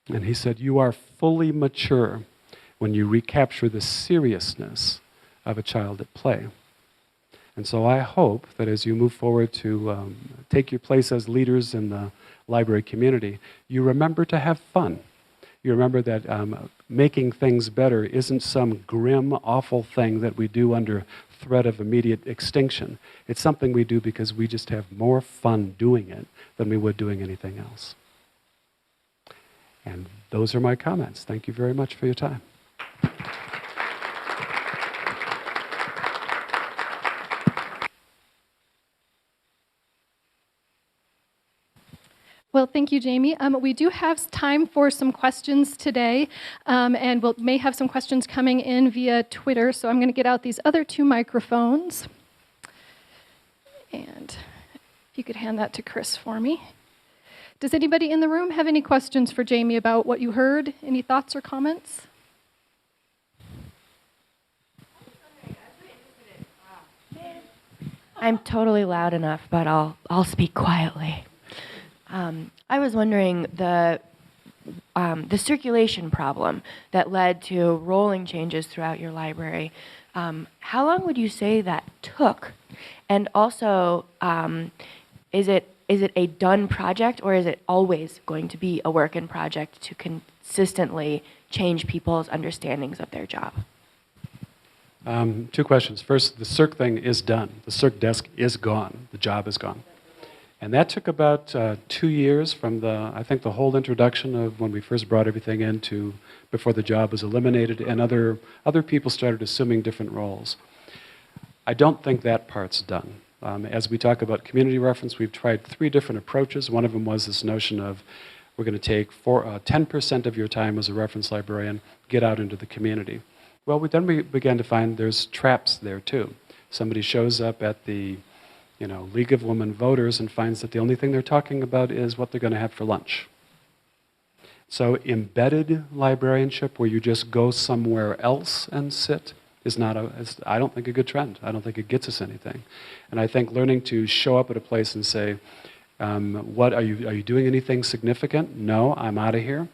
and he said, "You are fully mature when you recapture the seriousness of a child at play." And so I hope that as you move forward to take your place as leaders in the library community, you remember to have fun. You remember that making things better isn't some grim, awful thing that we do under threat of immediate extinction. It's something we do because we just have more fun doing it than we would doing anything else. And those are my comments. Thank you very much for your time. Well, thank you, Jamie. We do have time for some questions today, and we may have some questions coming in via Twitter, so I'm going to get out these other two microphones. And if you could hand that to Chris for me. Does anybody in the room have any questions for Jamie about what you heard? Any thoughts or comments? I'm totally loud enough, but I'll speak quietly. I was wondering the circulation problem that led to rolling changes throughout your library. How long would you say that took? And also, is it a done project, or is it always going to be a work in project to consistently change people's understandings of their job? Two questions. First, the circ thing is done. The circ desk is gone. The job is gone. And that took about 2 years from I think the whole introduction of when we first brought everything in to before the job was eliminated and other people started assuming different roles. I don't think that part's done. As we talk about community reference, we've tried 3 different approaches. One of them was this notion of we're going to take 10% of your time as a reference librarian, get out into the community. Well, then we began to find there's traps there too. Somebody shows up at the League of Women Voters and finds that the only thing they're talking about is what they're going to have for lunch. So embedded librarianship, where you just go somewhere else and sit, is not, I don't think, a good trend. I don't think it gets us anything. And I think learning to show up at a place and say, what are you doing anything significant? No, I'm out of here.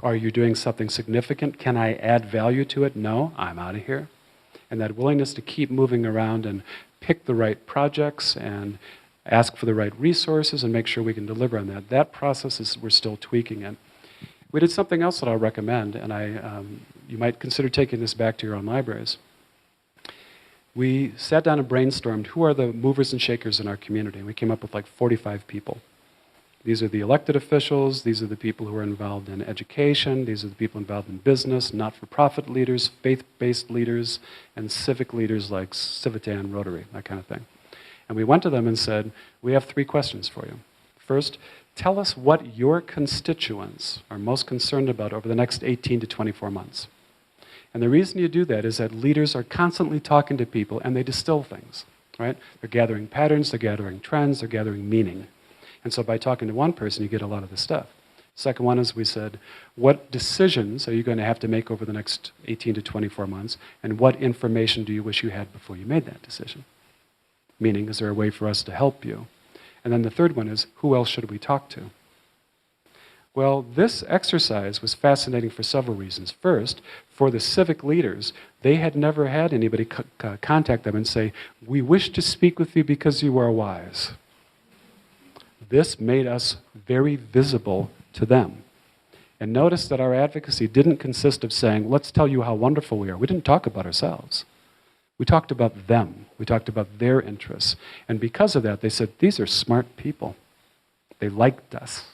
Are you doing something significant? Can I add value to it? No, I'm out of here. And that willingness to keep moving around and pick the right projects and ask for the right resources and make sure we can deliver on that. That process we're still tweaking it. We did something else that I'll recommend, and you might consider taking this back to your own libraries. We sat down and brainstormed who are the movers and shakers in our community, and we came up with like 45 people. These are the elected officials, these are the people who are involved in education, these are the people involved in business, not-for-profit leaders, faith-based leaders, and civic leaders like Civitan, Rotary, that kind of thing. And we went to them and said, we have 3 questions for you. First, tell us what your constituents are most concerned about over the next 18 to 24 months. And the reason you do that is that leaders are constantly talking to people and they distill things, right? They're gathering patterns, they're gathering trends, they're gathering meaning. And so by talking to one person, you get a lot of this stuff. Second one is we said, what decisions are you going to have to make over the next 18 to 24 months, and what information do you wish you had before you made that decision? Meaning, is there a way for us to help you? And then the third one is, who else should we talk to? Well, this exercise was fascinating for several reasons. First, for the civic leaders, they had never had anybody contact them and say, we wish to speak with you because you are wise. This made us very visible to them. And notice that our advocacy didn't consist of saying, let's tell you how wonderful we are. We didn't talk about ourselves. We talked about them. We talked about their interests. And because of that, they said, these are smart people. They liked us.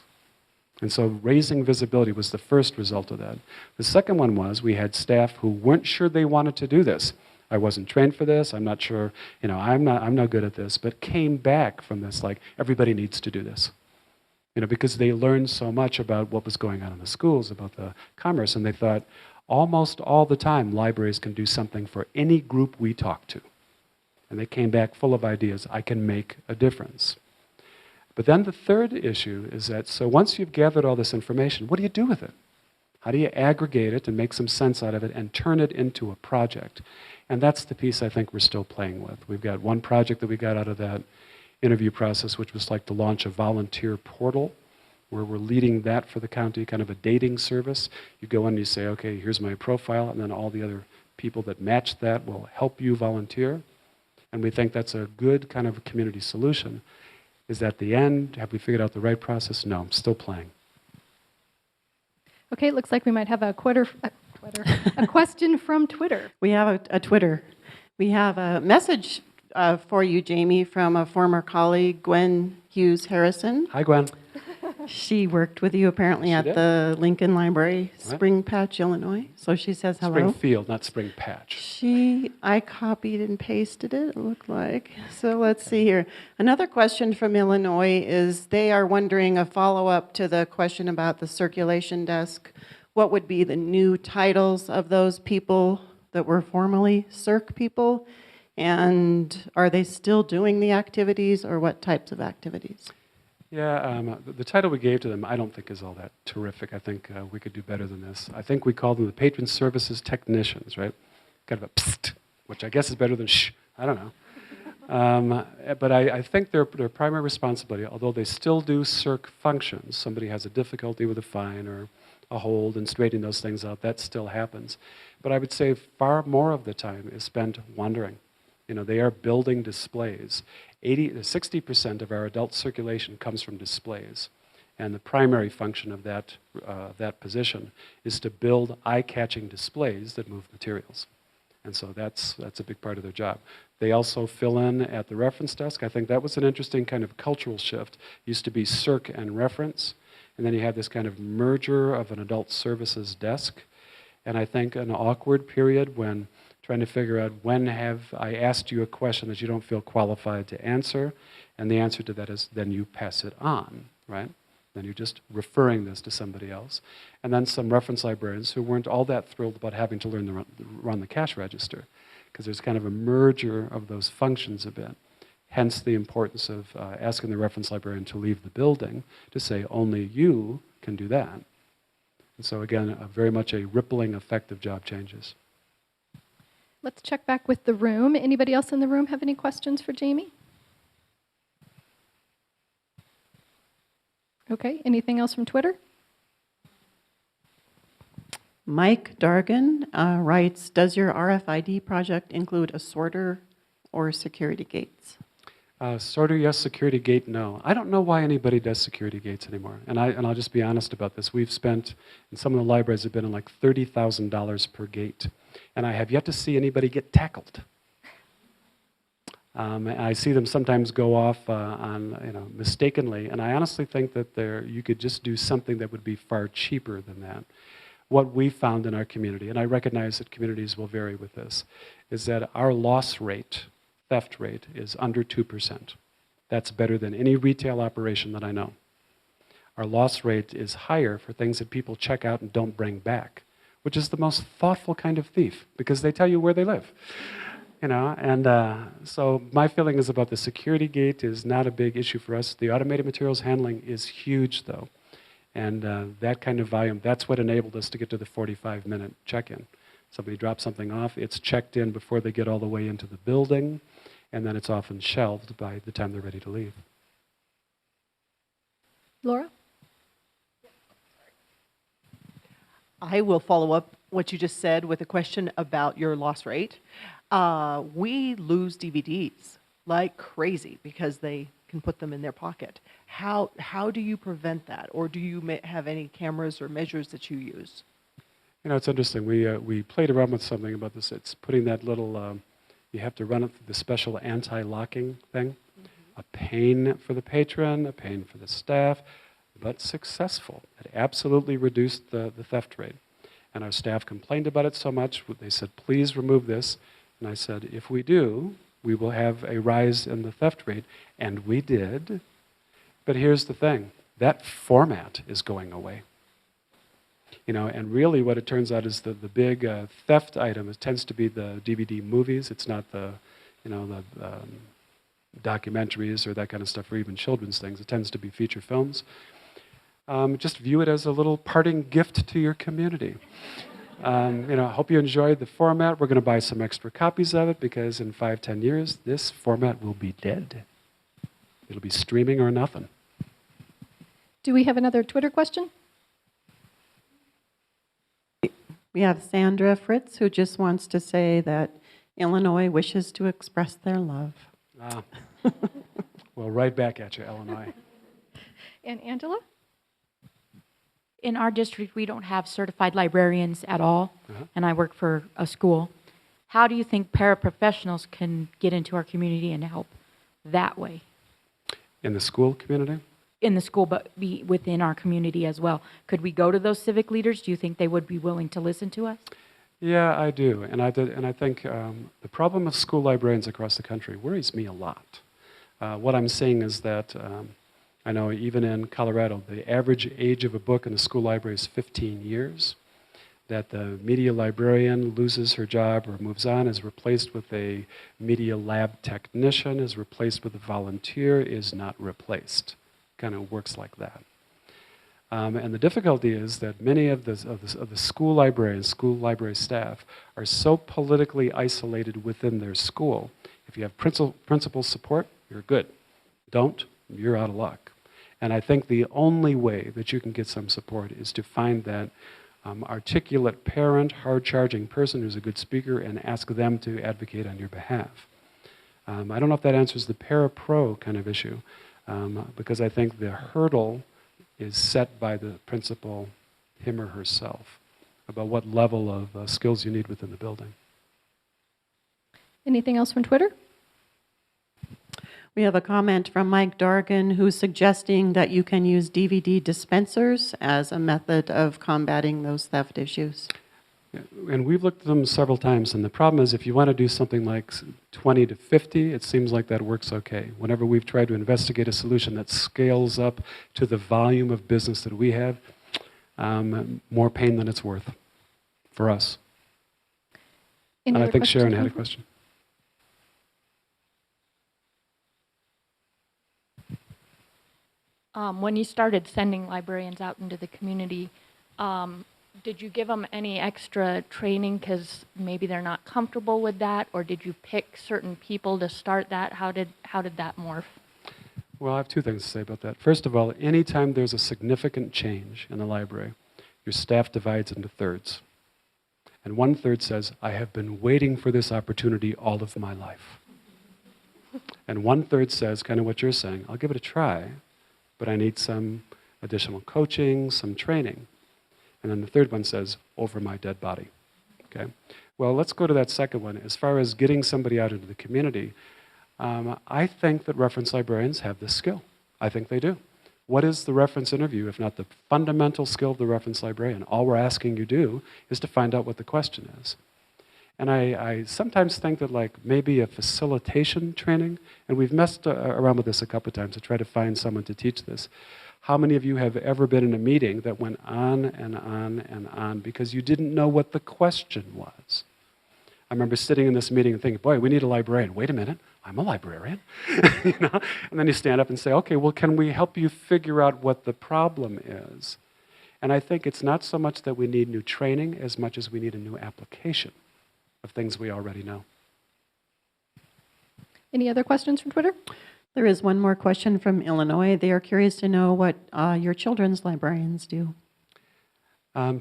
And so raising visibility was the first result of that. The second one was we had staff who weren't sure they wanted to do this. I wasn't trained for this. I'm not sure, I'm not good at this, but came back from this like, everybody needs to do this. Because they learned so much about what was going on in the schools, about the commerce, and they thought, almost all the time, libraries can do something for any group we talk to. And they came back full of ideas. I can make a difference. But then the third issue is that, so once you've gathered all this information, what do you do with it? How do you aggregate it and make some sense out of it and turn it into a project? And that's the piece I think we're still playing with. We've got one project that we got out of that interview process, which was like to launch a volunteer portal, where we're leading that for the county, kind of a dating service. You go in and you say, okay, here's my profile, and then all the other people that match that will help you volunteer. And we think that's a good kind of community solution. Is that the end? Have we figured out the right process? No, I'm still playing. Okay, it looks like we might have a question from Twitter. We have a Twitter. We have a message for you, Jamie, from a former colleague, Gwen Hughes Harrison. Hi, Gwen. She worked with you apparently at the Lincoln Library, What? Spring Patch, Illinois. So she says hello. Springfield, not Spring Patch. I copied and pasted it looked like. So let's see here. Another question from Illinois is they are wondering a follow-up to the question about the circulation desk. What would be the new titles of those people that were formerly circ people? And are they still doing the activities, or what types of activities? Yeah, the title we gave to them I don't think is all that terrific. I think we could do better than this. I think we call them the Patron Services Technicians, right? Kind of a psst, which I guess is better than shh. I don't know. But I think their primary responsibility, although they still do circ functions, somebody has a difficulty with a fine or a hold and straightening those things out, that still happens. But I would say far more of the time is spent wandering. They are building displays. 60% of our adult circulation comes from displays. And the primary function of that position is to build eye-catching displays that move materials. And so that's a big part of their job. They also fill in at the reference desk. I think that was an interesting kind of cultural shift. It used to be circ and reference, and then you have this kind of merger of an adult services desk. And I think an awkward period when trying to figure out when have I asked you a question that you don't feel qualified to answer, and the answer to that is then you pass it on, right? Then you're just referring this to somebody else. And then some reference librarians who weren't all that thrilled about having to learn to run the cash register, because there's kind of a merger of those functions a bit. Hence the importance of asking the reference librarian to leave the building to say only you can do that. And so again, very much a rippling effect of job changes. Let's check back with the room. Anybody else in the room have any questions for Jamie? Okay, anything else from Twitter? Mike Dargan writes, does your RFID project include a sorter or security gates? Sorter, yes. Security gate, no. I don't know why anybody does security gates anymore. And I'll just be honest about this. We've spent, in some of the libraries, have been in like $30,000 per gate. And I have yet to see anybody get tackled. I see them sometimes go off mistakenly. And I honestly think that you could just do something that would be far cheaper than that. What we found in our community, and I recognize that communities will vary with this, is that our loss rate, theft rate, is under 2%. That's better than any retail operation that I know. Our loss rate is higher for things that people check out and don't bring back, which is the most thoughtful kind of thief, because they tell you where they live. You know, and so my feeling is about the security gate is not a big issue for us. The automated materials handling is huge, though. And that kind of volume, that's what enabled us to get to the 45-minute check-in. Somebody drops something off, it's checked in before they get all the way into the building, and then it's often shelved by the time they're ready to leave. Laura? I will follow up what you just said with a question about your loss rate. We lose DVDs like crazy because they can put them in their pocket. How do you prevent that? Or do you have any cameras or measures that you use? You know, it's interesting. We played around with something about this. It's putting that little, you have to run it through the special anti-locking thing. A pain for the patron, a pain for the staff, but successful. It absolutely reduced the theft rate. And our staff complained about it so much, they said, please remove this. And I said, if we do, we will have a rise in the theft rate. And we did. But here's the thing, that format is going away. You know, and really what it turns out is the big theft item, it tends to be the DVD movies. It's not the, you know, the documentaries or that kind of stuff, or even children's things. It tends to be feature films. Just view it as a little parting gift to your community. You know, I hope you enjoyed the format. We're going to buy some extra copies of it because in 5-10 years, this format will be dead. It'll be streaming or nothing. Do we have another Twitter question? We have Sandra Fritz, who just wants to say that Illinois wishes to express their love. Ah. Well, right back at you, Illinois. And Angela? In our district, we don't have certified librarians at all, and I work for a school. How do you think paraprofessionals can get into our community and help that way? In the school community? In the school, but be within our community as well. Could we go to those civic leaders? Do you think they would be willing to listen to us? Yeah, I do. And I think the problem of school librarians across the country worries me a lot. What I'm seeing is that I know even in Colorado, the average age of a book in a school library is 15 years. That the media librarian loses her job or moves on, is replaced with a media lab technician, is replaced with a volunteer, is not replaced. Kind of works like that. And the difficulty is that many of the school librarians, school library staff, are so politically isolated within their school. If you have principal support, you're good. Don't, you're out of luck. And I think the only way that you can get some support is to find that articulate parent, hard-charging person who's a good speaker and ask them to advocate on your behalf. I don't know if that answers the para-pro kind of issue, because I think the hurdle is set by the principal, him or herself, about what level of skills you need within the building. Anything else from Twitter? We have a comment from Mike Dargan, who's suggesting that you can use DVD dispensers as a method of combating those theft issues. And we've looked at them several times, and the problem is if you want to do something like 20 to 50, it seems like that works okay. Whenever we've tried to investigate a solution that scales up to the volume of business that we have, more pain than it's worth for us. And I think Sharon had a question. When you started sending librarians out into the community, did you give them any extra training because maybe they're not comfortable with that, or did you pick certain people to start that? How did that morph? Well, I have two things to say about that. First of all, anytime there's a significant change in the library, your staff divides into thirds. And 1/3 says, I have been waiting for this opportunity all of my life. And 1/3 says, kind of what you're saying, I'll give it a try, but I need some additional coaching, some training. And then the third one says, over my dead body. Okay? Well, let's go to that second one. As far as getting somebody out into the community, I think that reference librarians have this skill. I think they do. What is the reference interview, if not the fundamental skill of the reference librarian? All we're asking you to do is to find out what the question is. And I sometimes think that like maybe a facilitation training, and we've messed around with this a couple of times to try to find someone to teach this. How many of you have ever been in a meeting that went on and on and on because you didn't know what the question was? I remember sitting in this meeting and thinking, boy, we need a librarian. Wait a minute, I'm a librarian. You know? And then you stand up and say, okay, well, can we help you figure out what the problem is? And I think it's not so much that we need new training as much as we need a new application of things we already know. Any other questions from Twitter? There is one more question from Illinois. They are curious to know what your children's librarians do.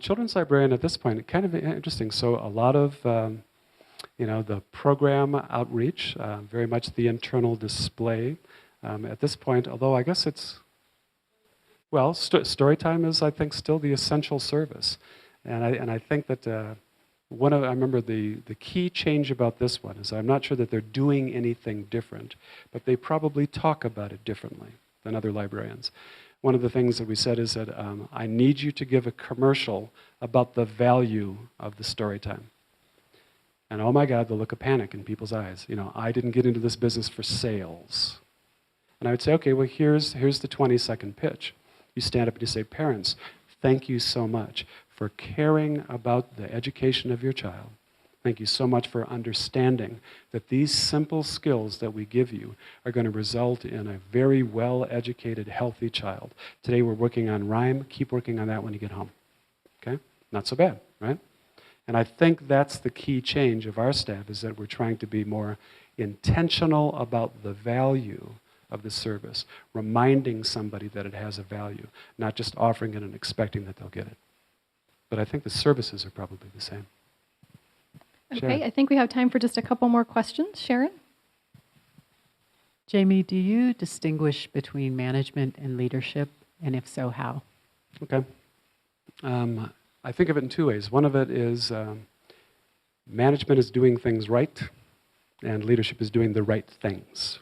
Children's librarian at this point, kind of interesting. So a lot of, the program outreach, very much the internal display. At this point, although I guess it's, well, story time is, I think, still the essential service. And I think that I remember the key change about this one is I'm not sure that they're doing anything different, but they probably talk about it differently than other librarians. One of the things that we said is that I need you to give a commercial about the value of the story time. And oh my God, the look of panic in people's eyes. I didn't get into this business for sales. And I would say, okay, well, here's the 20-second pitch. You stand up and you say, parents, thank you so much for caring about the education of your child. Thank you so much for understanding that these simple skills that we give you are going to result in a very well-educated, healthy child. Today we're working on rhyme. Keep working on that when you get home. Okay? Not so bad, right? And I think that's the key change of our staff, is that we're trying to be more intentional about the value of the service, reminding somebody that it has a value, not just offering it and expecting that they'll get it. But I think the services are probably the same. Okay, Sharon. I think we have time for just a couple more questions. Sharon? Jamie, do you distinguish between management and leadership? And if so, how? Okay. I think of it in two ways. One of it is management is doing things right, and leadership is doing the right things.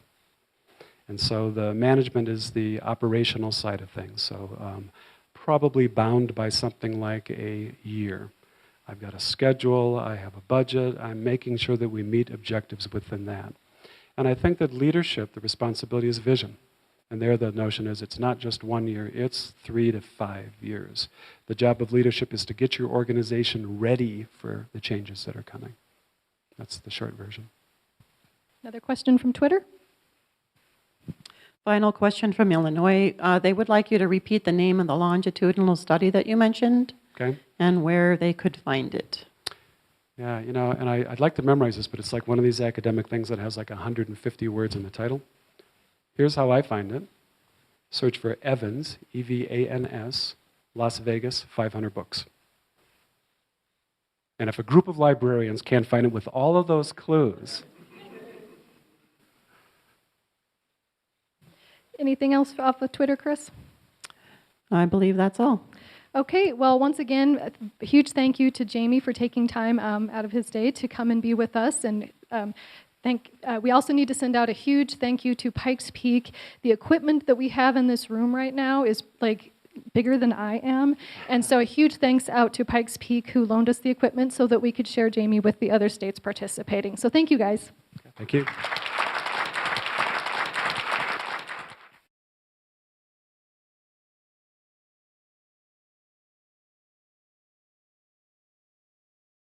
And so the management is the operational side of things. So probably bound by something like a year. I've got a schedule, I have a budget, I'm making sure that we meet objectives within that. And I think that leadership, the responsibility is vision. And there the notion is it's not just 1 year, it's 3 to 5 years. The job of leadership is to get your organization ready for the changes that are coming. That's the short version. Another question from Twitter? Final question from Illinois. They would like you to repeat the name of the longitudinal study that you mentioned. Okay? And where they could find it. Yeah, and I'd like to memorize this, but it's like one of these academic things that has like 150 words in the title. Here's how I find it. Search for Evans, E-V-A-N-S, Las Vegas, 500 books. And if a group of librarians can't find it with all of those clues. Anything else off of Twitter, Chris? I believe that's all. Okay, well, once again, a huge thank you to Jamie for taking time out of his day to come and be with us. And we also need to send out a huge thank you to Pikes Peak. The equipment that we have in this room right now is like bigger than I am. And so a huge thanks out to Pikes Peak, who loaned us the equipment so that we could share Jamie with the other states participating. So thank you, guys. Thank you.